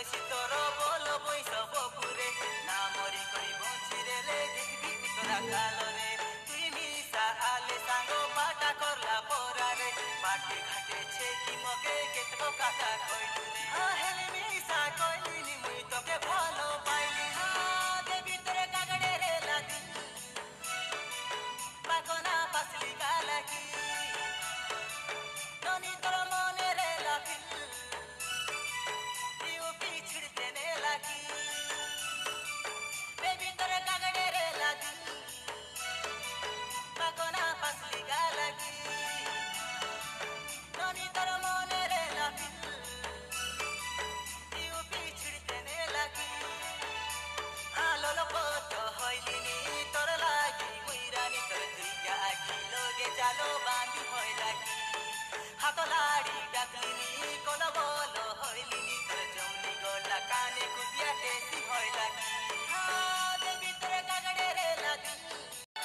বেশি তোর বল বৈশ বপুরে না মরি করি বঞ্চিরে লে দেখবি উতরা কালরে তুই মিশা আলে সাঙ্গ পাটা করলা পরারে বাটে ঘাটে ছেকি মকে কেতক কাকা কইলু রে হেলে মিশা কইলিনি মুই তোকে ভালো পাইলি দেবি তোরে কাগড়ে রে লাগি বাগনা পাসলি গালাকি ননি তোর মনে রে লাফিল দিও পিছড় দেনে লাগি বেবি তোর কাগড়ে রে লাগি বাগনা পাসলি গালাকি ননি তোর মনে রে লাফিল দিও পিছড় দেনে লাগি আলোল পত হইলিনি তোর লাগি মুইরানি তোর দুইটা আখি লগে জালো বাঁধি হয় লাগি হাত লাড়ি ডাকলিনি